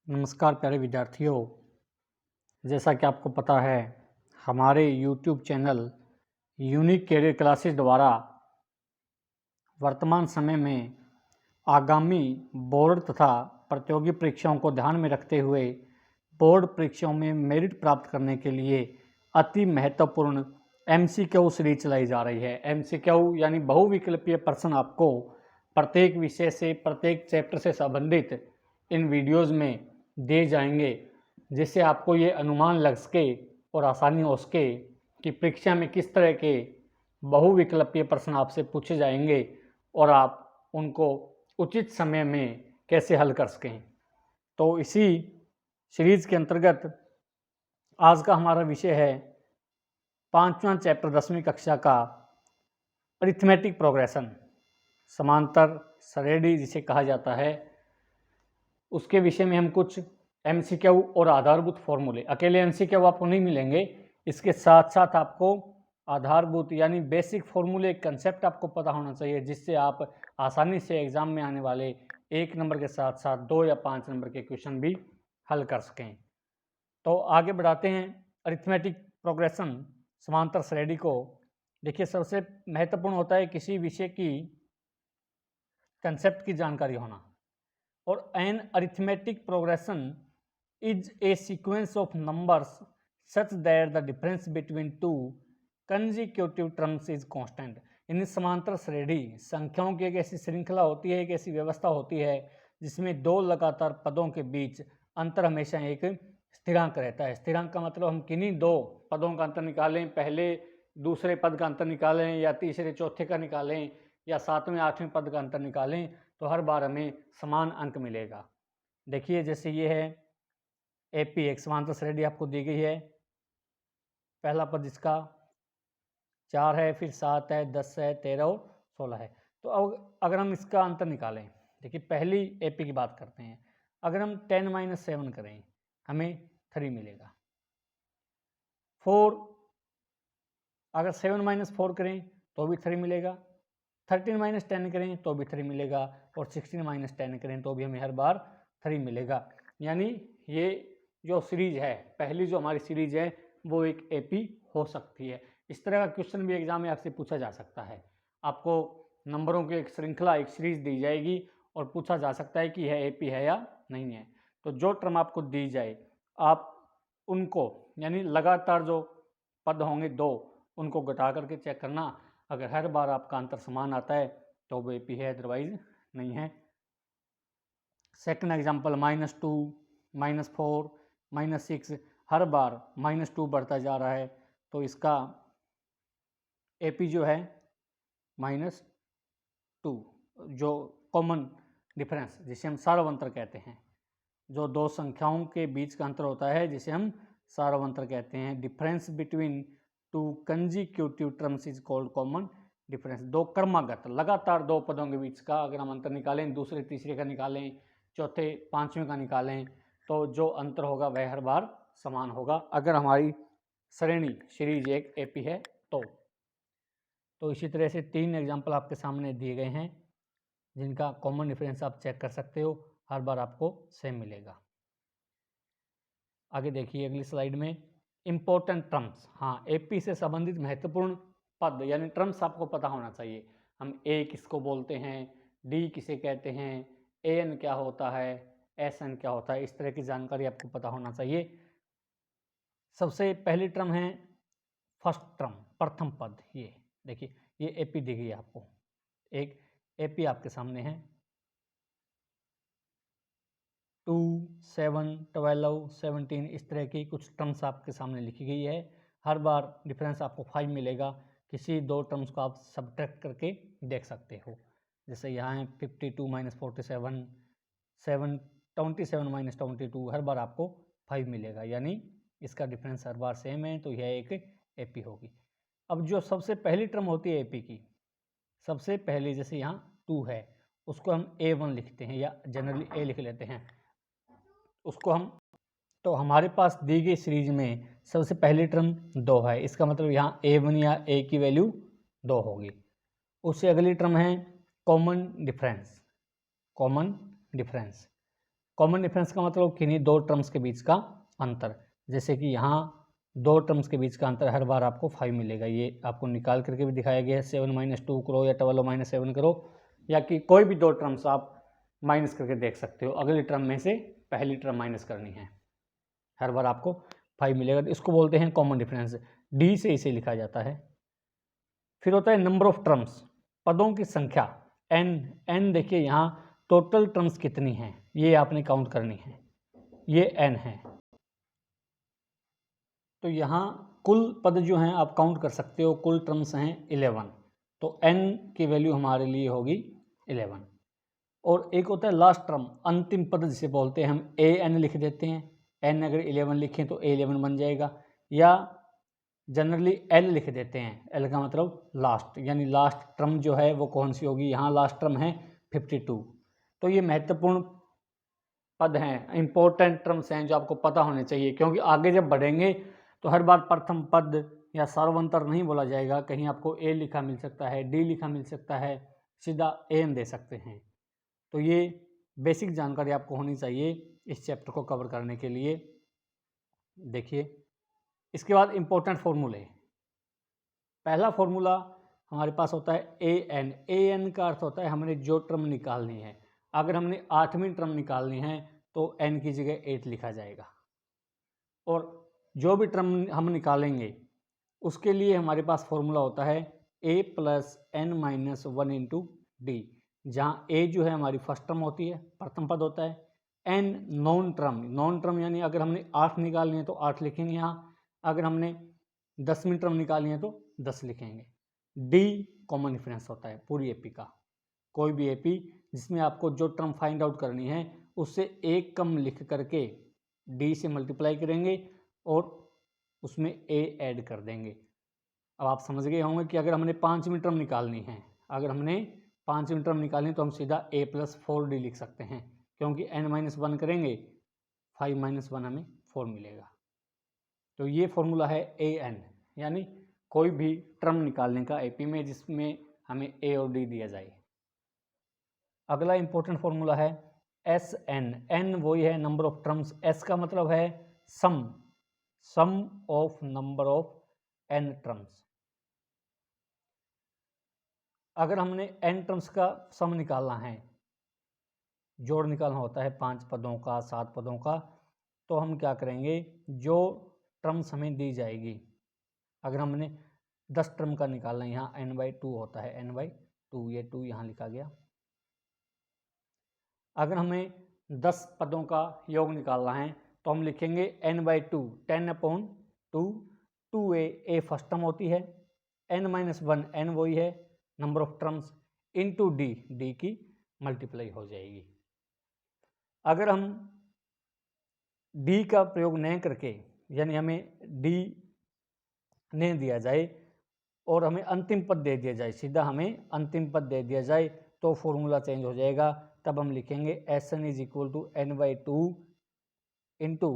नमस्कार प्यारे विद्यार्थियों, जैसा कि आपको पता है हमारे YouTube channel unique career classes द्वारा वर्तमान समय में आगामी बोर्ड तथा प्रतियोगी परीक्षाओं को ध्यान में रखते हुए बोर्ड परीक्षाओं में मेरिट प्राप्त करने के लिए अति महत्वपूर्ण MCQ सीरीज चलाई जा रही है। MCQ यानी बहुविकल्पीय प्रश्न आपको प्रत्येक विषय से, प्रत्येक चैप्टर से संबंधित इन वीडियोज़ में दिए जाएंगे, जिससे आपको ये अनुमान लग सके और आसानी हो सके कि परीक्षा में किस तरह के बहुविकल्पीय प्रश्न आपसे पूछे जाएंगे और आप उनको उचित समय में कैसे हल कर सकें। तो इसी सीरीज के अंतर्गत आज का हमारा विषय है 5वां चैप्टर 10वीं कक्षा का अरिथमेटिक प्रोग्रेशन, समांतर श्रेणी जिसे कहा जाता है, उसके विषय में हम कुछ MCQ और आधारभूत फॉर्मूले, अकेले MCQ आपको नहीं मिलेंगे, इसके साथ साथ आपको आधारभूत यानी बेसिक फॉर्मूले कंसेप्ट आपको पता होना चाहिए, जिससे आप आसानी से एग्जाम में आने वाले 1 नंबर के साथ साथ 2 या 5 नंबर के क्वेश्चन भी हल कर सकें। तो आगे बढ़ाते हैं अरिथमेटिक प्रोग्रेशन, समांतर श्रेणी को। देखिए, सबसे महत्वपूर्ण होता है किसी विषय की कंसेप्ट की जानकारी होना। और an arithmetic progression is a sequence of numbers such that the difference between two consecutive terms is constant. इन समांतर श्रेणी संख्याओं की एक ऐसी श्रृंखला होती है, एक ऐसी व्यवस्था होती है जिसमें दो लगातार पदों के बीच अंतर हमेशा एक स्थिरांक रहता है। स्थिरांक का मतलब हम किन्हीं दो पदों का अंतर निकालें, पहले दूसरे पद का अंतर निकालें या तीसरे चौथे का निकालें या 7वें 8वें पद का अंतर निकालें, तो हर बार हमें समान अंक मिलेगा। देखिए, जैसे ये है AP, एक समांतर श्रेणी आपको दी गई है। पहला पद इसका 4 है, फिर 7 है, 10 है, 13 और 16 है। तो अब अगर हम इसका अंतर निकालें, देखिए पहली AP की बात करते हैं। अगर हम 10 - 7 करें हमें 3 मिलेगा। 4 अगर 7 - 4 करें तो भी 3 मिलेगा। 13 - 10 करें तो भी 3 मिलेगा और 16 - 10 करें तो भी हमें हर बार 3 मिलेगा। यानी ये जो सीरीज है, पहली जो हमारी सीरीज है, वो एक AP हो सकती है। इस तरह का क्वेश्चन भी एग्जाम में आपसे पूछा जा सकता है। आपको नंबरों की एक श्रृंखला, एक सीरीज दी जाएगी और पूछा जा सकता है कि यह AP है या नहीं है। तो जो टर्म आपको दी जाए, आप उनको यानी लगातार जो पद होंगे दो, उनको घटा करके चेक करना। अगर हर बार आपका अंतर समान आता है तो वो AP है, अदरवाइज नहीं है। सेकंड एग्जांपल, -2, -4, -6, हर बार -2 बढ़ता जा रहा है, तो इसका AP जो है -2, जो कॉमन डिफरेंस जिसे हम सार्वंतर कहते हैं, जो दो संख्याओं के बीच का अंतर होता है जिसे हम सार्वंतर कहते हैं। Difference between two consecutive terms is called common difference. दो क्रमागत लगातार दो पदों के बीच का अगर हम अंतर निकालें, दूसरे तीसरे का निकालें, चौथे पांचवें का निकालें, तो जो अंतर होगा वह हर बार समान होगा, अगर हमारी श्रेणी सीरीज एक AP है तो इसी तरह से 3 एग्जाम्पल आपके सामने दिए गए हैं जिनका कॉमन डिफरेंस आप चेक कर सकते हो, हर बार आपको सेम मिलेगा। आगे देखिए अगली स्लाइड में इम्पोर्टेंट टर्म्स। हाँ, AP से संबंधित महत्वपूर्ण पद यानी टर्म्स आपको पता होना चाहिए। हम A किसको बोलते हैं, D किसे कहते हैं, AN क्या होता है, SN क्या होता है, इस तरह की जानकारी आपको पता होना चाहिए। सबसे पहली टर्म है फर्स्ट टर्म, प्रथम पद। ये देखिए, ये AP दी गई है आपको, एक AP आपके सामने है। 2, 7, 12, 17 इस तरह की कुछ टर्म्स आपके सामने लिखी गई है। हर बार डिफरेंस आपको 5 मिलेगा। किसी दो टर्म्स को आप सब्ट्रैक्ट करके देख सकते हो। जैसे यहाँ है 52 - 47, 27 - 22, हर बार आपको 5 मिलेगा, यानी इसका डिफरेंस हर बार सेम है, तो यह एक AP होगी। अब जो सबसे पहली टर्म होती है AP की, सबसे पहली जैसे यहाँ 2 है, उसको हम A1 लिखते हैं या जनरली A लिख लेते हैं। उसको हम, तो हमारे पास दी गई सीरीज में सबसे पहली टर्म 2 है, इसका मतलब यहाँ A1 या A की वैल्यू 2 होगी। उससे अगली टर्म है common difference. Common difference, common difference का मतलब किन्हीं दो टर्म्स के बीच का अंतर, जैसे कि यहाँ दो टर्म्स के बीच का अंतर हर बार आपको 5 मिलेगा। ये आपको निकाल करके भी दिखाया गया है, 7 - 2 करो या 12 - 7 करो, या कि कोई भी दो टर्म्स आप माइनस करके देख सकते हो। अगली टर्म में से पहली टर्म माइनस करनी है, हर बार आपको 5 मिलेगा। तो इसको बोलते हैं कॉमन डिफरेंस, डी से इसे लिखा जाता है। फिर होता है नंबर ऑफ टर्म्स, पदों की संख्या, एन। एन देखिए यहाँ टोटल टर्म्स कितनी हैं ये आपने काउंट करनी है, ये एन है। तो यहाँ कुल पद जो हैं आप काउंट कर सकते हो, कुल टर्म्स हैं 11, तो एन की वैल्यू हमारे लिए होगी 11। और एक होता है लास्ट टर्म, अंतिम पद जिसे बोलते हैं हम, ए एन लिख देते हैं। एन अगर 11 लिखें तो ए 11 बन जाएगा, या जनरली एल लिख देते हैं। एल का मतलब लास्ट, यानी लास्ट टर्म जो है वो कौन सी होगी, यहाँ लास्ट टर्म है 52। तो ये महत्वपूर्ण पद हैं, इंपॉर्टेंट टर्म्स हैं जो आपको पता होने चाहिए, क्योंकि आगे जब बढ़ेंगे तो हर बार प्रथम पद या सार्वंतर नहीं बोला जाएगा, कहीं आपको ए लिखा मिल सकता है, डी लिखा मिल सकता है, सीधा एन दे सकते हैं। तो ये बेसिक जानकारी आपको होनी चाहिए इस चैप्टर को कवर करने के लिए। देखिए इसके बाद इंपॉर्टेंट फॉर्मूले। पहला फॉर्मूला हमारे पास होता है ए एन। ए एन का अर्थ होता है हमने जो टर्म निकालनी है, अगर हमने 8वीं टर्म निकालनी है तो एन की जगह 8 लिखा जाएगा, और जो भी टर्म हम निकालेंगे उसके लिए हमारे पास फॉर्मूला होता है A plus N minus 1 into D, जहाँ ए जो है हमारी फर्स्ट टर्म होती है, प्रथम पद होता है। N non term, non term यानी अगर हमने 8 निकालनी है तो 8 लिखेंगे यहाँ, अगर हमने 10वीं टर्म निकालनी है तो 10 लिखेंगे। डी कॉमन डिफरेंस होता है पूरी एपी का, कोई भी एपी जिसमें आपको जो टर्म फाइंड आउट करनी है उससे एक कम लिख करके डी से मल्टीप्लाई करेंगे और उसमें ए ऐड कर देंगे। अब आप समझ गए होंगे कि अगर हमने 5वीं टर्म निकालनी है, अगर हमने 5वीं टर्म निकालनी है तो हम सीधा ए प्लस 4d लिख सकते हैं, क्योंकि n-1 करेंगे 5 - 1 हमें 4 मिलेगा। तो ये फॉर्मूला है ए एन, यानी कोई भी टर्म निकालने का एपी में जिसमें हमें ए और डी दिया जाए। अगला इंपॉर्टेंट फॉर्मूला है एस एन। एन वही है नंबर ऑफ टर्म्स, एस का मतलब है sum, sum of number of N terms. अगर हमने एन टर्म्स का सम निकालना है, जोड़ निकालना होता है 5 पदों का, 7 पदों का, तो हम क्या करेंगे, जो टर्म्स हमें दी जाएगी, अगर हमने 10 टर्म का निकालना है, यहाँ n/2 होता है, n/2, ये 2 यहाँ लिखा गया। अगर हमें 10 पदों का योग निकालना है तो हम लिखेंगे n/2, 10/2, 2a, a first term होती है, n-1, n वही है number of terms, into d, d की मल्टीप्लाई हो जाएगी। अगर हम d का प्रयोग न करके, यानी हमें d ने दिया जाए और हमें अंतिम पद दे दिया जाए, सीधा हमें अंतिम पद दे दिया जाए, तो फॉर्मूला चेंज हो जाएगा। तब हम लिखेंगे s n is equal to n/2 into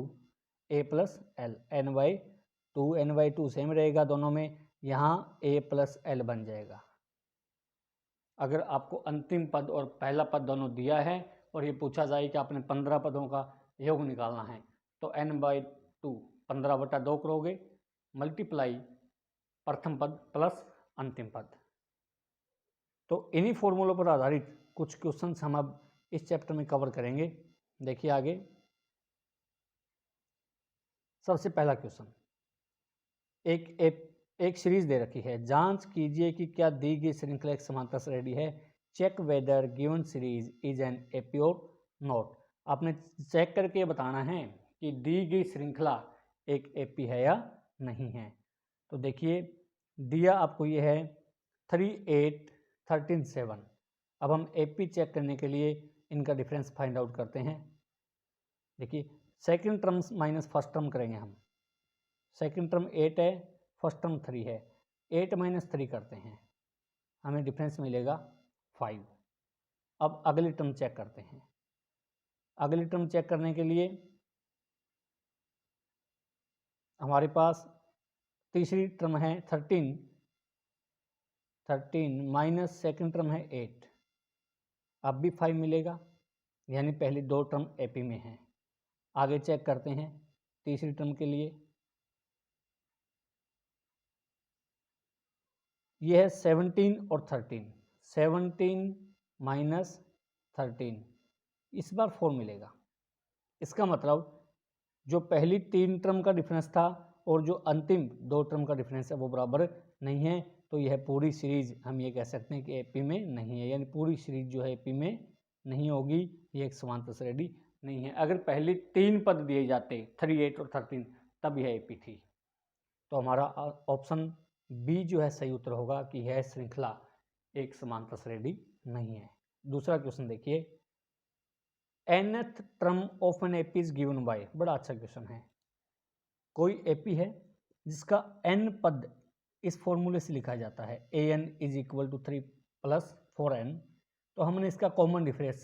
a plus l. n/2 same रहेगा दोनों में, यहाँ a प्लस एल बन जाएगा। अगर आपको अंतिम पद और पहला पद दोनों दिया है और ये पूछा जाए कि आपने 15 पदों का योग निकालना है, तो n/2 15/2 करोगे, मल्टीप्लाई प्रथम पद प्लस अंतिम पद। तो इन्हीं फॉर्मूलों पर आधारित कुछ क्वेश्चंस हम अब इस चैप्टर में कवर करेंगे। देखिए आगे, सबसे पहला क्वेश्चन, एक सीरीज दे रखी है, जांच कीजिए कि क्या दी गई श्रृंखला एक समांतर श्रेणी है। Check whether given series is an AP और नॉट। आपने चेक करके बताना है कि दी गई श्रृंखला एक एपी है या नहीं है। तो देखिए दिया आपको ये है 3, 8, 13, 7। अब हम एपी चेक करने के लिए इनका डिफरेंस फाइंड आउट करते हैं। देखिए second term minus first term करेंगे हम, सेकंड टर्म 8 है, फर्स्ट टर्म 3 है, 8 - 3 करते हैं, हमें डिफरेंस मिलेगा 5। अब अगली टर्म चेक करते हैं। अगली टर्म चेक करने के लिए हमारे पास तीसरी टर्म है 13 माइनस सेकंड टर्म है 8, अब भी 5 मिलेगा। यानी पहली दो टर्म एपी में हैं। आगे चेक करते हैं तीसरी टर्म के लिए। ये है 17 और 13, 17 माइनस 13, इस बार 4 मिलेगा। इसका मतलब जो पहली 3 टर्म का डिफरेंस था और जो अंतिम 2 टर्म का डिफरेंस है वो बराबर नहीं है, तो यह पूरी सीरीज हम ये कह सकते हैं कि एपी में नहीं है, यानी पूरी सीरीज जो है एपी में नहीं होगी, ये एक समांतर श्रेणी नहीं है। अगर पहली 3 पद दिए जाते 3, 8 और 13 तब यह एपी थी। तो हमारा ऑप्शन बी जो है सही उत्तर होगा कि यह श्रृंखला एक समांतर श्रेणी नहीं है। दूसरा क्वेश्चन देखिए, nth term of an AP is given by, बड़ा अच्छा क्वेश्चन है। कोई एपी है जिसका n पद इस फॉर्मूले से लिखा जाता है an is equal to 3 plus 4n, तो हमने इसका कॉमन डिफरेंस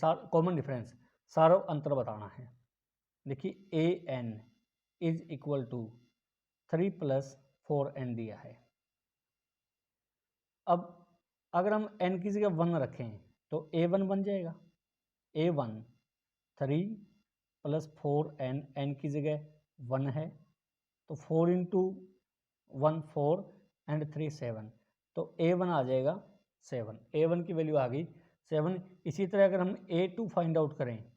सार्व अंतर बताना है। देखिए an is equal to 3 plus 4n दिया है। अब अगर हम n की जगह 1 रखें तो a1 बन जाएगा, a1 3 प्लस 4n, n की जगह 1 है तो 4 इंटू 1 4 एंड 3 7, तो a1 आ जाएगा 7, a1 की वैल्यू आ गई 7। इसी तरह अगर हम a2 फाइंड आउट करें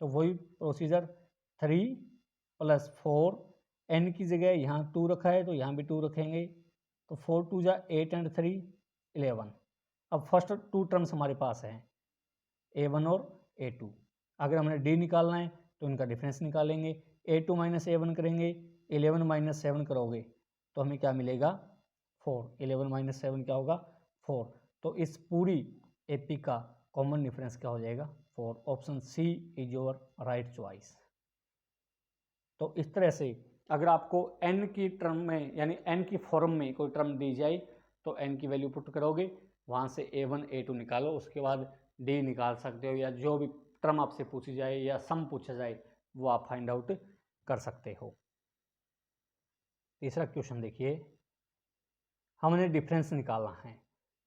तो वही प्रोसीजर 3 प्लस 4, n की जगह यहाँ 2 रखा है तो यहाँ भी 2 रखेंगे, तो 4 2 जा 8 एंड 3 11। अब फर्स्ट 2 टर्म्स हमारे पास हैं a1 और a2। अगर हमने d निकालना है तो इनका डिफरेंस निकालेंगे, a2 माइनस a1 करेंगे, 11 माइनस 7 करोगे तो हमें क्या मिलेगा 4, 11 माइनस 7 क्या होगा 4, तो इस पूरी एपी का कॉमन डिफरेंस क्या हो जाएगा 4। Option C is your right choice. तो इस तरह से अगर आपको n की टर्म में यानी n की फॉर्म में कोई टर्म दी जाए तो n की वैल्यू पुट करोगे, वहाँ से a1 a2 निकालो, उसके बाद d निकाल सकते हो, या जो भी टर्म आपसे पूछी जाए या सम पूछा जाए वो आप फाइंड आउट कर सकते हो। तीसरा क्वेश्चन देखिए, हमने डिफरेंस निकालना है।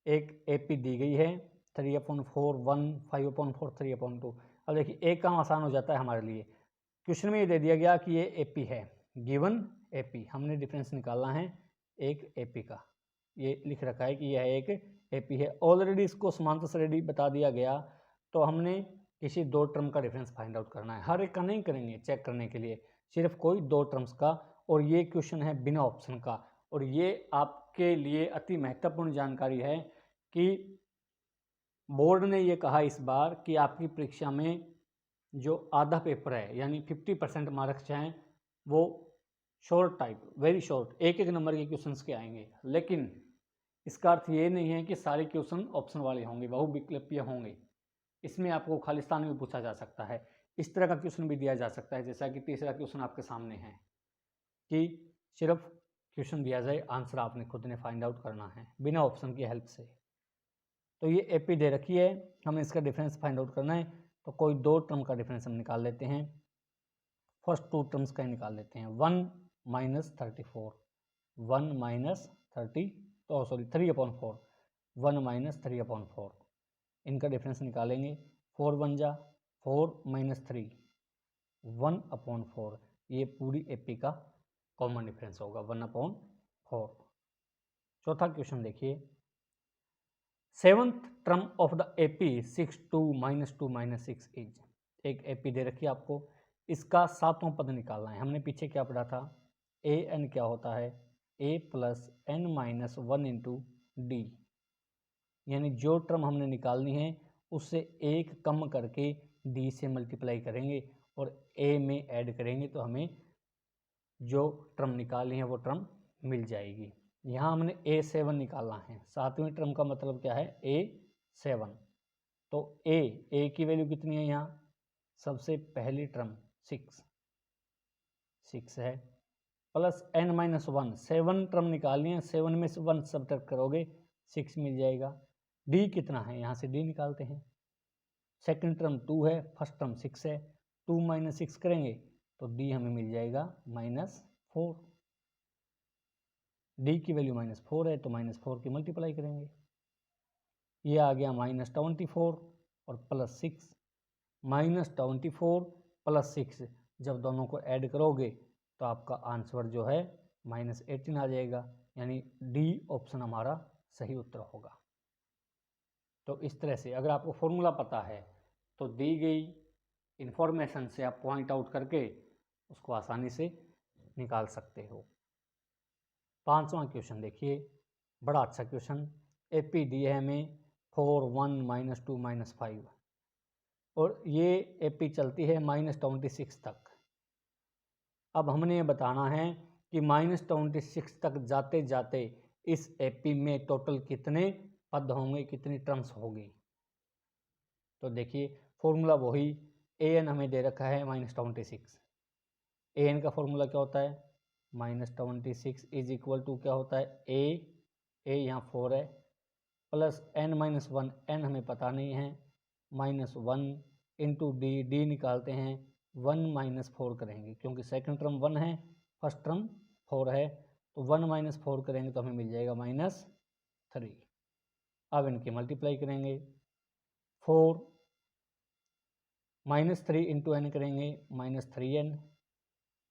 एक एपी दी गई है 3/4 1 5/4 3/2। अब देखिए एक काम आसान हो जाता है हमारे लिए, क्वेश्चन में ये दे दिया गया कि ये एपी है, गिवन एपी, हमने डिफरेंस निकालना है एक एपी का, ये लिख रखा है कि यह एक एपी है। ऑलरेडी इसको समांतर श्रेणी बता दिया गया, तो हमने किसी 2 टर्म का डिफरेंस फाइंड आउट करना है। हर एक का नहीं करेंगे चेक करने के लिए, सिर्फ कोई 2 टर्म्स का, और ये क्वेश्चन है बिना ऑप्शन का। और ये आपके लिए अति महत्वपूर्ण जानकारी है कि बोर्ड ने ये कहा इस बार कि आपकी परीक्षा में जो आधा पेपर है यानी 50% मार्क्स चाहें वो शॉर्ट टाइप, वेरी शॉर्ट, एक एक नंबर के क्वेश्चंस के आएंगे, लेकिन इसका अर्थ ये नहीं है कि सारे क्वेश्चन ऑप्शन वाले होंगे, बहुविकल्पीय होंगे। इसमें आपको खालिस्तान में पूछा जा सकता है, इस तरह का क्वेश्चन भी दिया जा सकता है, जैसा कि तीसरा क्वेश्चन आपके सामने है कि सिर्फ क्वेश्चन दिया जाए, आंसर आपने खुद ने फाइंड आउट करना है बिना ऑप्शन की हेल्प से। तो ये एपी दे रखी है, हमें इसका डिफरेंस फाइंड आउट करना है, तो कोई 2 टर्म का डिफरेंस हम निकाल लेते हैं। फर्स्ट 2 टर्म्स का ही निकाल लेते हैं, 1 माइनस 34, 1 माइनस 30, तो सॉरी 3/4, 1 माइनस 3/4, इनका डिफरेंस निकालेंगे। 4 1 जा 4 माइनस 3 1/4, ये पूरी एपी का कॉमन डिफरेंस होगा 1/4। चौथा क्वेश्चन देखिए, 7th term of the AP 6 2 minus 2 minus 6 is, एक एपी दे रखी है आपको, इसका 7वां पद निकालना है। हमने पीछे क्या पढ़ा था, ए एन क्या होता है a plus N minus 1 into d, यानी जो टर्म हमने निकालनी है उससे एक कम करके डी से मल्टीप्लाई करेंगे और ए में ऐड करेंगे, तो हमें जो टर्म निकालनी है वो टर्म मिल जाएगी। यहाँ हमने A7 निकालना है, 7वें टर्म का मतलब क्या है A7, तो A की वैल्यू कितनी है यहाँ, सबसे पहली टर्म 6 है, प्लस n माइनस 1, 7 टर्म निकालनी है, 7 में से 1 सब्ट्रैक्ट करोगे 6 मिल जाएगा। D कितना है, यहाँ से D निकालते हैं, सेकंड टर्म 2 है, फर्स्ट टर्म 6 है, 2 माइनस 6 करेंगे तो D हमें मिल जाएगा -4, D की वैल्यू -4 है तो -4 की मल्टीप्लाई करेंगे, ये आ गया -24 और प्लस 6, -24 प्लस 6, जब दोनों को ऐड करोगे तो आपका आंसर जो है -18 आ जाएगा, यानी डी ऑप्शन हमारा सही उत्तर होगा। तो इस तरह से अगर आपको फॉर्मूला पता है तो दी गई इंफॉर्मेशन से आप पॉइंट आउट करके उसको आसानी से निकाल सकते हो। 5वां क्वेश्चन देखिए, बड़ा अच्छा क्वेश्चन। एपी दिया है हमें 4 1 -2 -5 और ये एपी चलती है -26 तक। अब हमने ये बताना है कि -26 तक जाते जाते इस एपी में टोटल कितने पद होंगे, कितनी टर्म्स होगी। तो देखिए फॉर्मूला वही, ए एन हमें दे रखा है -26। ए एन का फॉर्मूला क्या होता है, -26 इज इक्वल टू क्या होता है, ए यहाँ 4 है, प्लस n-1, n हमें पता नहीं है, -1 इंटू डी निकालते हैं, 1 - 4 करेंगे क्योंकि सेकंड टर्म 1 है, फर्स्ट टर्म 4 है, तो 1 - 4 करेंगे तो हमें मिल जाएगा -3। अब इनकी मल्टीप्लाई करेंगे, 4 -3 इंटू एन करेंगे -3n,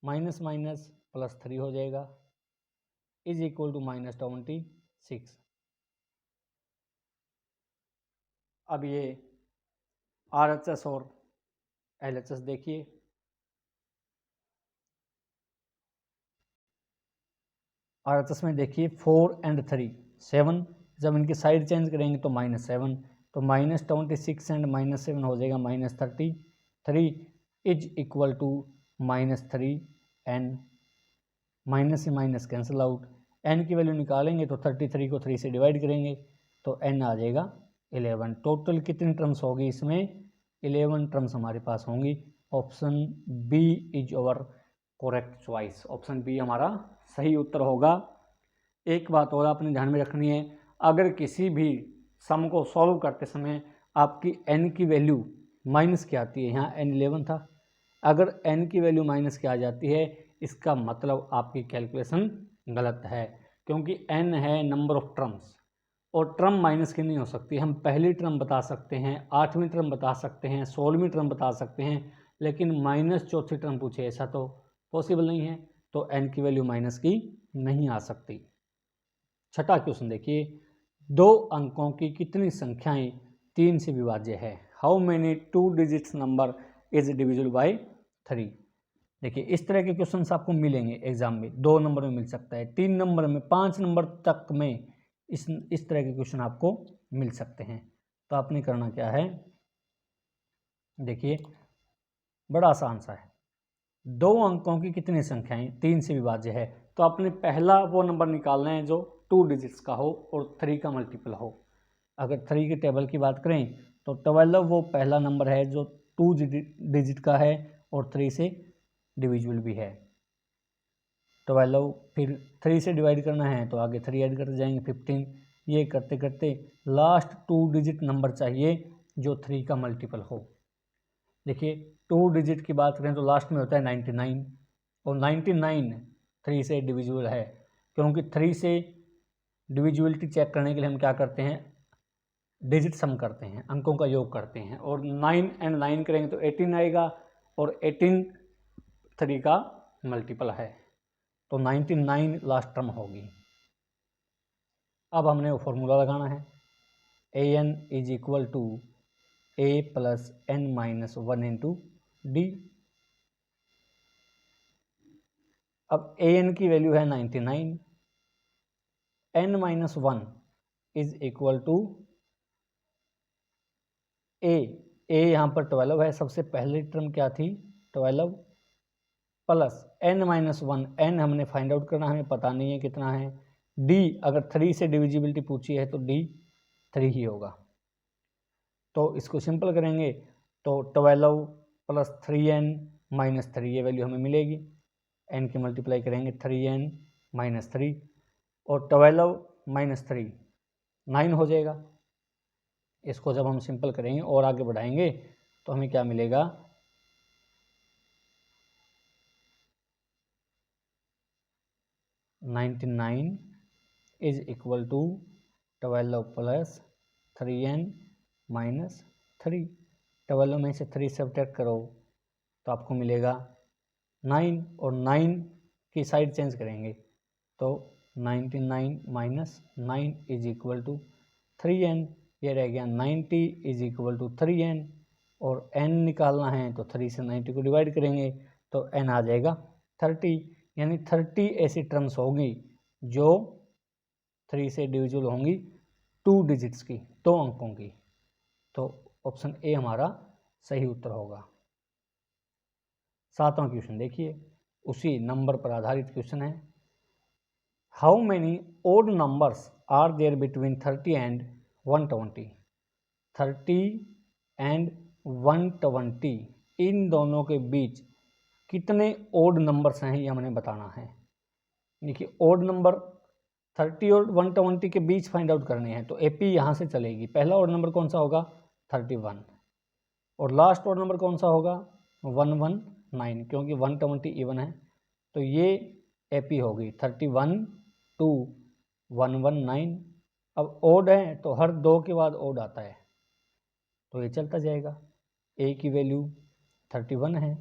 माइनस माइनस प्लस 3 हो जाएगा, इज इक्वल टू -26। अब ये RHS और LHS देखिए, RHS में देखिए 4 और 3 7, जब इनकी साइड चेंज करेंगे तो -7, तो -26 एंड -7 हो जाएगा -33 is equal to -3n, minus से माइनस कैंसिल आउट, n की वैल्यू निकालेंगे तो 33 को 3 से डिवाइड करेंगे तो n आ जाएगा 11। टोटल कितनी टर्म्स होगी इसमें, 11 टर्म्स हमारे पास होंगी। Option B is our correct choice, option B हमारा सही उत्तर होगा। एक बात और आपने ध्यान में रखनी है, अगर किसी भी सम को सॉल्व करते समय आपकी n की वैल्यू माइनस की आती है, यहाँ n 11 था, अगर n की वैल्यू माइनस की आ जाती है इसका मतलब आपकी कैलकुलेशन गलत है, क्योंकि n है नंबर ऑफ टर्म्स और टर्म माइनस की नहीं हो सकती। हम पहली टर्म बता सकते हैं, 8वीं टर्म बता सकते हैं, 16वीं टर्म बता सकते हैं, लेकिन माइनस चौथी टर्म पूछे ऐसा तो पॉसिबल नहीं है, तो n की वैल्यू माइनस की नहीं आ सकती। छठा क्वेश्चन देखिए, 2 अंकों की कितनी संख्याएं 3 से विभाज्य है, how many 2 digits number is divisible by 3। देखिए इस तरह के क्वेश्चंस आपको मिलेंगे एग्जाम में, 2 नंबर में मिल सकता है, 3 नंबर में, 5 नंबर तक में इस तरह के क्वेश्चन आपको मिल सकते हैं। तो आपने करना क्या है, देखिए बड़ा आसान सा है, 2 अंकों की कितनी संख्याएं 3 से विभाज्य है, तो आपने पहला वो नंबर निकालना है जो 2 डिजिट्स का हो और 3 का मल्टीपल हो। अगर 3 के टेबल की बात करें तो 12 वो पहला नंबर है जो 2 डिजिट का है और 3 से डिविजिबल भी है। 12 फिर 3 से डिवाइड करना है तो आगे 3 ऐड करते जाएंगे 15, ये करते करते लास्ट 2 डिजिट नंबर चाहिए जो 3 का मल्टीपल हो। देखिए 2 डिजिट की बात करें तो लास्ट में होता है 99 और 99 3 से डिविजिबल है, क्योंकि 3 से डिविजिबिलिटी चेक करने के लिए हम क्या करते हैं, डिजिट सम करते हैं, अंकों का योग करते हैं, और 9 और 9 करेंगे तो 18 आएगा और 18 3 का मल्टीपल है, तो 99 लास्ट टर्म होगी। अब हमने वो फॉर्मूला लगाना है, A N is equal to A plus N minus 1 into D. अब ए एन की वैल्यू है 99, N minus 1 is equal to A यहाँ पर 12 है, सबसे पहली टर्म क्या थी 12, प्लस एन माइनस 1, एन हमने फाइंड आउट करना, हमें पता नहीं है कितना है, डी अगर 3 से डिविजिबिलिटी पूछी है तो डी 3 ही होगा, तो इसको सिंपल करेंगे तो 12 प्लस 3n माइनस 3 ये वैल्यू हमें मिलेगी, n की मल्टीप्लाई करेंगे 3n माइनस 3 और 12 माइनस 3 9 हो जाएगा। इसको जब हम सिंपल करेंगे और आगे बढ़ाएंगे तो हमें क्या मिलेगा, 99 is equal to 12 plus 3n minus 3। 12 में से 3 सब्ट्रैक्ट करो तो आपको मिलेगा 9, और 9 की साइड चेंज करेंगे तो 99 minus 9 is equal to 3n। ये रह गया 90 इज इक्वल टू 3n, और n निकालना है तो 3 से 90 को डिवाइड करेंगे तो n आ जाएगा 30। यानी 30 ऐसी टर्म्स होंगी जो 3 से डिविजिबल होंगी 2 डिजिट्स की, 2 अंकों की। तो ऑप्शन ए हमारा सही उत्तर होगा। 7वां क्वेश्चन देखिए, उसी नंबर पर आधारित क्वेश्चन है। How many odd numbers are there between 30 and 120? 30 and 120 इन दोनों के बीच कितने ओड नंबर्स हैं ये हमने बताना है। देखिए ओड नंबर 30 और 120 के बीच फाइंड आउट करने हैं तो एपी यहाँ से चलेगी। पहला ओड नंबर कौन सा होगा 31, और लास्ट ओड नंबर कौन सा होगा 119, क्योंकि 120 इवन है तो ये एपी होगी 31 to 119। अब ओड है तो हर 2 के बाद ओड आता है तो ये चलता जाएगा। ए की वैल्यू 31 है,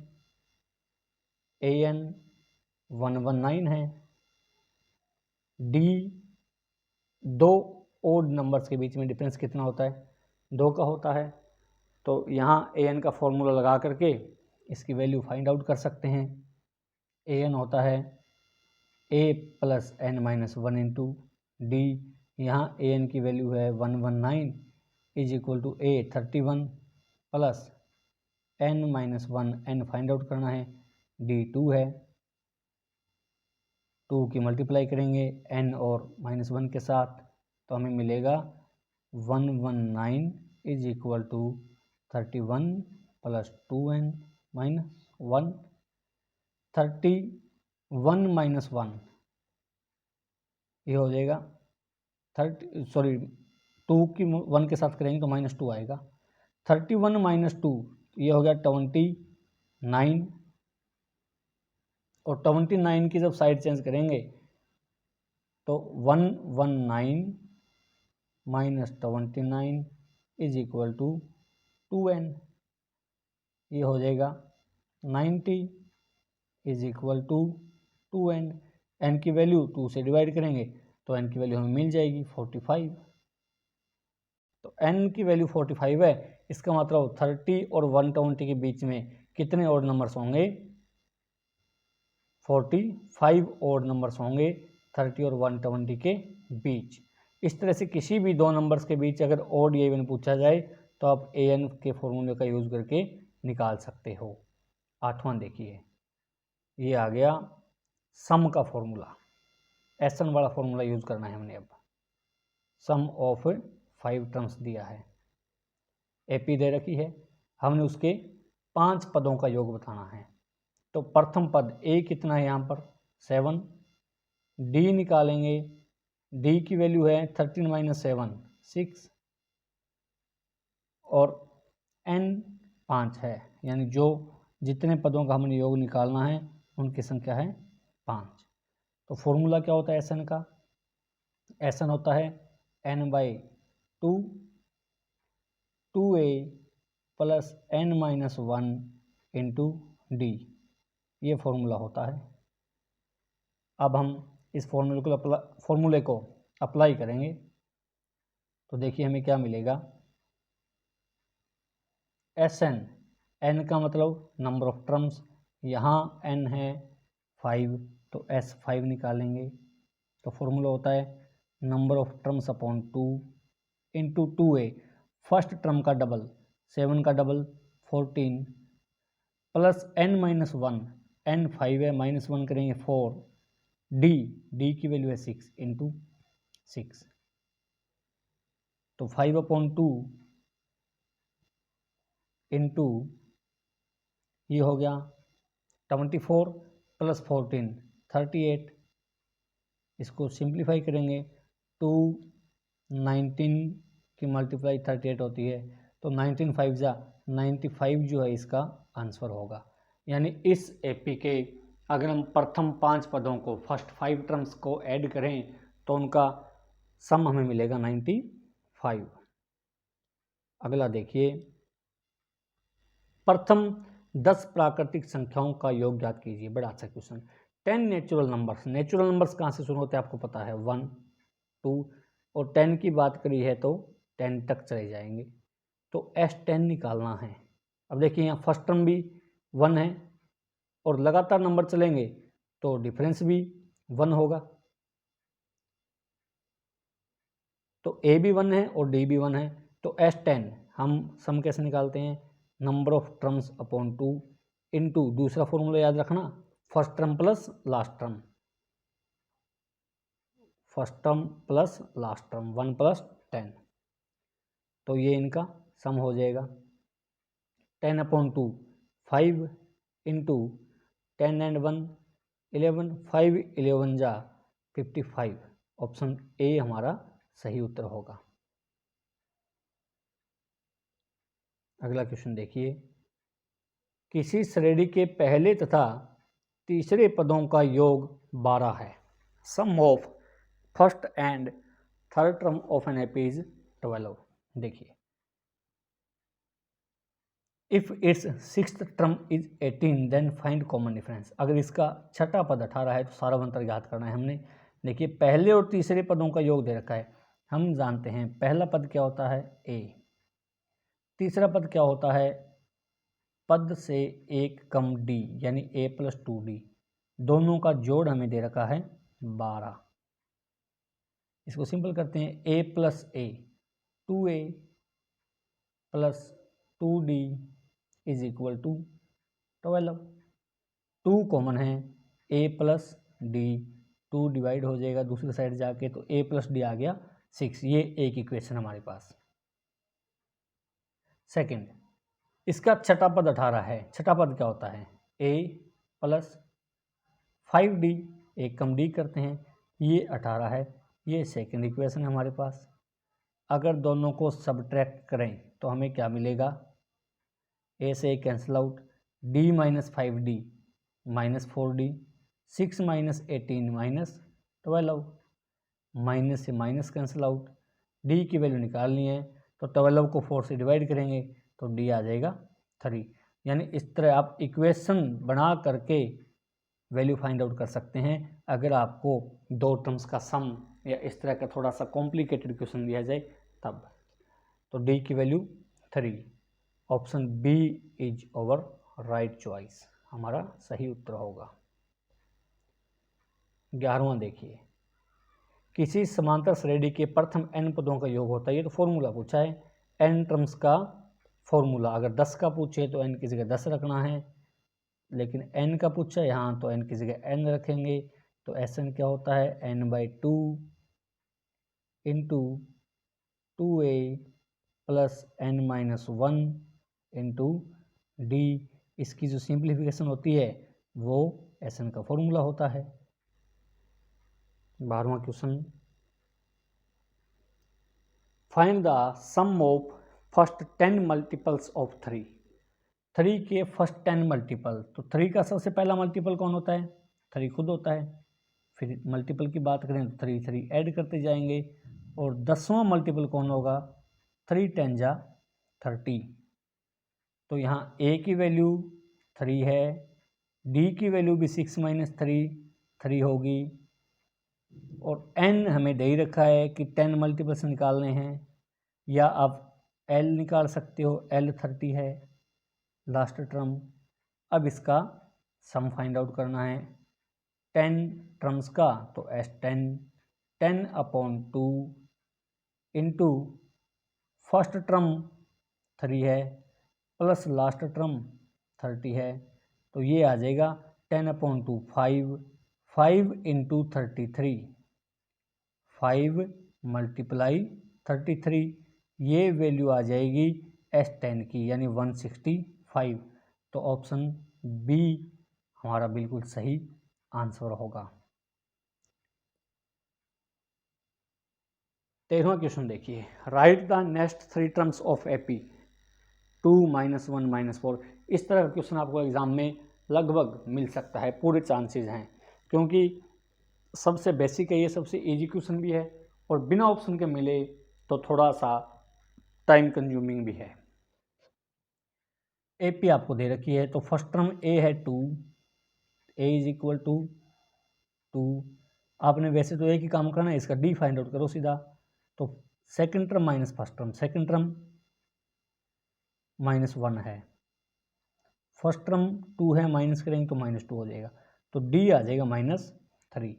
AN 119 है, डी 2 ओड नंबर्स के बीच में डिफरेंस कितना होता है 2 का होता है। तो यहाँ AN का फॉर्मूला लगा करके इसकी वैल्यू फाइंड आउट कर सकते हैं। AN होता है A plus n minus 1 into d. यहाँ AN की वैल्यू है 119 is equal to A 31 plus n minus 1, n find out करना है, डी 2 है, 2 की मल्टीप्लाई करेंगे n और माइनस 1 के साथ तो हमें मिलेगा 119 is equal to 31 plus 2n minus 1। 31 minus 1 ये हो जाएगा 2 की 1 के साथ करेंगे तो माइनस 2 आएगा। 31 माइनस 2 ये हो गया 29, और 29 की जब साइड चेंज करेंगे तो 119 minus 29 is equal to 2n। ये हो जाएगा 90 is equal to 2n। n की वैल्यू 2 से डिवाइड करेंगे तो n की वैल्यू हमें मिल जाएगी 45। तो n की वैल्यू 45 है, इसका मतलब 30 और 120 के बीच में कितने ऑड नंबर्स होंगे 45 ऑड नंबर्स होंगे 30 और 120 के बीच। इस तरह से किसी भी 2 नंबर्स के बीच अगर ऑड या इवन पूछा जाए तो आप AN के फॉर्मूले का यूज़ करके निकाल सकते हो। 8वां देखिए, ये आ गया सम का फॉर्मूला। SN वाला फॉर्मूला यूज़ करना है हमने। अब सम ऑफ 5 टर्म्स दिया है, AP दे रखी है, हमने उसके 5 पदों का योग बताना है। तो प्रथम पद A कितना है यहाँ पर 7, D निकालेंगे, D की वैल्यू है 13 माइनस 7 6, और N 5 है, यानी जो जितने पदों का हमने योग निकालना है उनकी संख्या है 5। तो फॉर्मूला क्या होता है SN का, SN होता है n/2 2a plus n minus 1 into D, ये फॉर्मूला होता है। अब हम इस फॉर्मूले को अप्लाई करेंगे तो देखिए हमें क्या मिलेगा। SN, n का मतलब नंबर ऑफ टर्म्स, यहाँ n है 5 तो S5 निकालेंगे तो फॉर्मूला होता है number of terms upon 2 into 2a, first term का डबल 7 का double 14 plus n minus 1, n 5 है माइनस 1 करेंगे 4, डी की वैल्यू है 6 इंटू 6, तो 5/2 इंटू ये हो गया 24 प्लस 14 38, इसको सिंप्लीफाई करेंगे 2 19 की मल्टीप्लाई 38 होती है तो 19 5 जा 95 जो है इसका आंसर होगा। यानी इस एपी के अगर हम प्रथम 5 पदों को फर्स्ट 5 टर्म्स को ऐड करें तो उनका सम हमें मिलेगा 95। अगला देखिए प्रथम 10 प्राकृतिक संख्याओं का योग ज्ञात कीजिए। बड़ा अच्छा question. 10 natural numbers, natural numbers कहाँ से शुरू होते हैं आपको पता है, 1 2, और 10 की बात करी है तो 10 तक चले जाएंगे, तो S10 निकालना है। अब देखिए यहाँ फर्स्ट टर्म भी 1 है और लगातार नंबर चलेंगे तो डिफरेंस भी 1 होगा, तो A भी 1 है और D भी 1 है, तो S10 हम सम कैसे निकालते हैं, number of terms upon 2 into दूसरा फॉर्मूला याद रखना, first term plus last term, first term plus last term 1 plus 10, तो ये इनका सम हो जाएगा 10 अपॉन 2 5 इंटू 10 एंड 1 11, 5 11 जा 55, ऑप्शन ए हमारा सही उत्तर होगा। अगला क्वेश्चन देखिए, किसी श्रेणी के पहले तथा तीसरे पदों का योग 12 है। Sum of first and third term of an AP is 12। देखिए, if its sixth term is 18 then find common difference. अगर इसका छठा पद 18 है तो सारा अंतर ज्ञात करना है हमने। देखिए, पहले और तीसरे पदों का योग दे रखा है, हम जानते हैं पहला पद क्या होता है a, तीसरा पद क्या होता है पद से एक कम d यानी a प्लस 2d, दोनों का जोड़ हमें दे रखा है 12। इसको सिंपल करते हैं, a plus a 2a plus 2d is equal to 12। 2 common है, a प्लस डी, 2 डिवाइड हो जाएगा दूसरी साइड जाके तो a प्लस डी आ गया 6। ये एक इक्वेशन हमारे पास। सेकंड, इसका छठा पद 18 है, छठा पद क्या होता है a प्लस 5d, एक कम d करते हैं, ये 18 है, ये सेकंड इक्वेशन है हमारे पास। अगर दोनों को सब्ट्रैक्ट करें तो हमें क्या मिलेगा, a से cancel out, d minus 5d minus 4d, 6 minus 18 minus 12, minus से माइनस कैंसिल आउट, d की वैल्यू निकालनी है तो 12 को 4 से डिवाइड करेंगे तो d आ जाएगा 3। यानी इस तरह आप इक्वेशन बना करके वैल्यू फाइंड आउट कर सकते हैं। अगर आपको दो टर्म्स का सम या इस तरह का थोड़ा सा कॉम्प्लिकेटेड क्वेश्चन दिया जाए तब, तो d की value 3, option B is our right choice, हमारा सही उत्तर होगा। 11वां देखिए, किसी समांतर श्रेणी के प्रथम n पदों का योग होता है, ये तो फॉर्मूला पूछा है n टर्म्स का फॉर्मूला। अगर 10 का पूछे तो n की जगह 10 रखना है, लेकिन n का पूछा है यहाँ तो n की जगह n रखेंगे, तो Sn क्या होता है n/2 into 2a plus n-1 into d। इसकी जो सिंप्लीफिकेशन होती है वो Sn का फॉर्मूला होता है। 12वां question, find the sum of first 10 multiples of 3। 3 के फर्स्ट 10 मल्टीपल, तो 3 का सबसे पहला मल्टीपल कौन होता है, 3 खुद होता है। फिर मल्टीपल की बात करें तो 3 3 ऐड करते जाएंगे, और 10वां मल्टीपल कौन होगा, 3 10 जा 30। तो यहाँ a की वैल्यू 3 है, d की वैल्यू भी 6 माइनस 3 होगी, और n हमें दे ही रखा है कि 10 मल्टीपल्स निकालने हैं, या आप l निकाल सकते हो, l 30 है लास्ट टर्म। अब इसका सम फाइंड आउट करना है 10 टर्म्स का, तो S10 10 upon 2 into first term 3 है प्लस लास्ट टर्म 30 है, तो ये आ जाएगा 10 अपॉन 2 5 इंटू 33, 5 मल्टीप्लाई 33, ये वैल्यू आ जाएगी S10 की यानी 165। तो ऑप्शन बी हमारा बिल्कुल सही आंसर होगा। 13वां क्वेश्चन देखिए, right the next 3 terms of AP 2 -1 -4। इस तरह का क्वेश्चन आपको एग्जाम में लगभग मिल सकता है, पूरे चांसेस हैं, क्योंकि सबसे बेसिक है ये, सबसे इजी क्वेश्चन भी है, और बिना ऑप्शन के मिले तो थोड़ा सा टाइम कंज्यूमिंग भी है। ए पी आपको दे रखी है, तो फर्स्ट टर्म ए है 2, ए इज इक्वल टू 2। आपने वैसे तो एक ही काम करना है, इसका डी फाइंड आउट करो सीधा। तो second term minus first term, second term -1 है, फर्स्ट टर्म 2 है, माइनस करेंगे तो -2 हो जाएगा, तो डी आ जाएगा -3।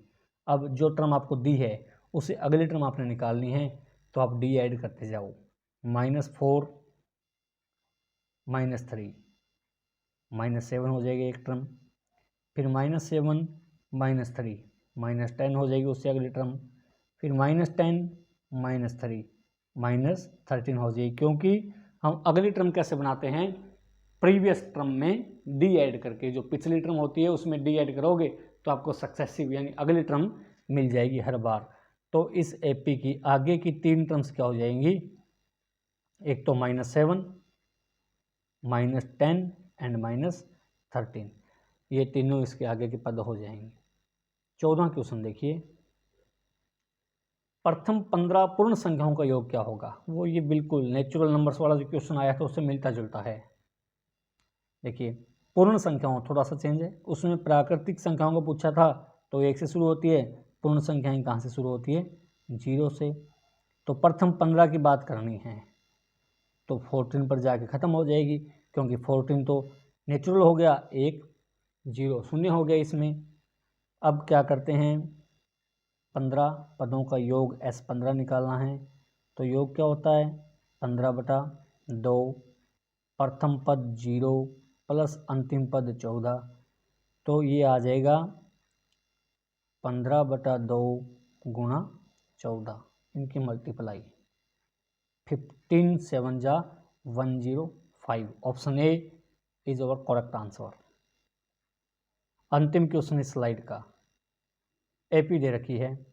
अब जो टर्म आपको दी है उसे अगली टर्म आपने निकालनी है, तो आप डी ऐड करते जाओ, -4 -3 -7 हो जाएगी एक टर्म, फिर -7 -3 -10 हो जाएगी उससे अगली टर्म, फिर -10 -3 -13 हो जाएगी, क्योंकि हम अगली टर्म कैसे बनाते हैं, प्रीवियस टर्म में डी ऐड करके। जो पिछली टर्म होती है उसमें डी ऐड करोगे तो आपको सक्सेसिव यानी अगली टर्म मिल जाएगी हर बार। तो इस एपी की आगे की 3 टर्म्स क्या हो जाएंगी, एक तो -7 -10 एंड -13, ये तीनों इसके आगे के पद हो जाएंगे। 14 क्वेश्चन देखिए, प्रथम 15 पूर्ण संख्याओं का योग क्या होगा। वो ये बिल्कुल नेचुरल नंबर्स वाला जो क्वेश्चन आया था उससे मिलता जुलता है। देखिए पूर्ण संख्याओं थोड़ा सा चेंज है, उसमें प्राकृतिक संख्याओं को पूछा था तो 1 से शुरू होती है, पूर्ण संख्याएं कहाँ से शुरू होती है, 0 से। तो प्रथम 15 की बात करनी है तो 14 पर जाके ख़त्म हो जाएगी, क्योंकि 14 तो नेचुरल हो गया, 1 0 शून्य हो गया इसमें। अब क्या करते हैं, 15 पदों का योग S15 निकालना है, तो योग क्या होता है 15/2, प्रथम पद 0 प्लस अंतिम पद 14, तो ये आ जाएगा 15/2 गुणा 14, इनकी मल्टीप्लाई 15 7 जा 105। Option A is our correct answer. अंतिम क्वेश्चन इस स्लाइड का एपी दे रखी है,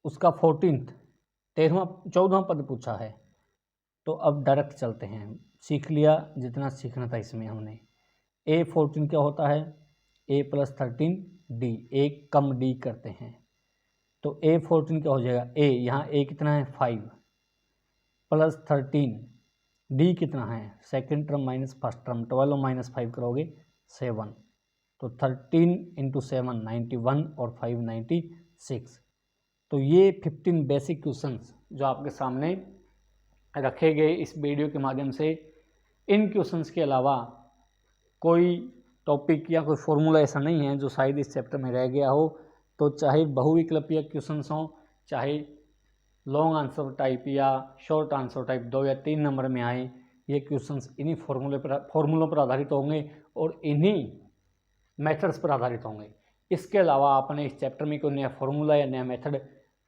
उसका 14वां पद पूछा है, तो अब डायरेक्ट चलते हैं, सीख लिया जितना सीखना था इसमें हमने। A14 क्या होता है, A + 13 D, एक कम D करते हैं, तो A14 क्या हो जाएगा, A यहाँ A कितना है 5 + 13 D कितना है, second term minus first term, 12 - 5 करोगे 7, तो 13 × 7 91 और 5 96। तो ये 15 बेसिक क्वेश्चंस जो आपके सामने रखे गए इस वीडियो के माध्यम से। इन क्वेश्चंस के अलावा कोई टॉपिक या कोई फॉर्मूला ऐसा नहीं है जो शायद इस चैप्टर में रह गया हो, तो चाहे बहुविकल्पीय क्वेश्चंस हों, चाहे लॉन्ग आंसर टाइप या शॉर्ट आंसर टाइप 2 या 3 नंबर में आए, ये क्वेश्चंस इन्हीं फॉर्मूलों पर आधारित होंगे और इन्हीं मेथड्स पर आधारित होंगे। इसके अलावा आपने इस चैप्टर में कोई नया फॉर्मूला या नया मेथड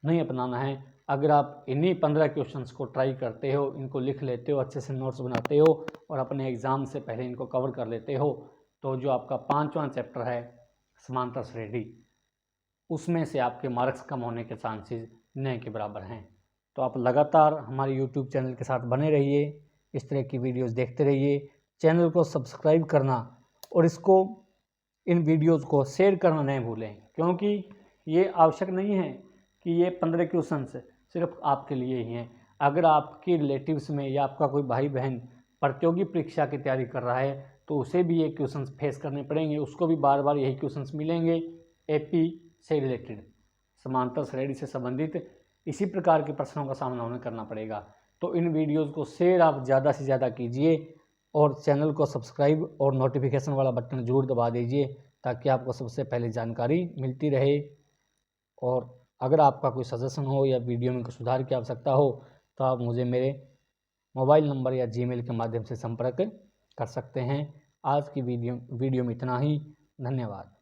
नहीं अपनाना है। अगर आप इन्हीं 15 क्वेश्चंस को ट्राई करते हो, इनको लिख लेते हो, अच्छे से नोट्स बनाते हो और अपने एग्ज़ाम से पहले इनको कवर कर लेते हो, तो जो आपका 5वां चैप्टर है समांतर श्रेणी, उसमें से आपके मार्क्स कम होने के चांसेस न के बराबर हैं। तो आप लगातार हमारे यूट्यूब चैनल के साथ बने रहिए, इस तरह की वीडियोस देखते रहिए। चैनल को सब्सक्राइब करना और इन वीडियोस को शेयर करना नहीं भूलें, क्योंकि ये आवश्यक नहीं है कि ये 15 क्वेश्चंस सिर्फ आपके लिए ही हैं। अगर आपके रिलेटिव्स में या आपका कोई भाई बहन प्रतियोगी परीक्षा की तैयारी कर रहा है तो उसे भी ये क्वेश्चंस फेस करने पड़ेंगे, उसको भी बार बार यही क्वेश्चंस मिलेंगे एपी से रिलेटेड, समांतर श्रेणी से संबंधित इसी प्रकार के प्रश्नों का सामना उन्हें करना पड़ेगा। तो इन वीडियोस को शेयर आप ज़्यादा से ज़्यादा कीजिए और चैनल को सब्सक्राइब और नोटिफिकेशन वाला बटन ज़रूर दबा दीजिए, ताकि आपको सबसे पहले जानकारी मिलती रहे। और अगर आपका कोई सजेशन हो या वीडियो में कोई सुधार की आवश्यकता हो तो आप मुझे मेरे मोबाइल नंबर या जीमेल के माध्यम से संपर्क कर सकते हैं। आज की वीडियो में इतना ही। धन्यवाद।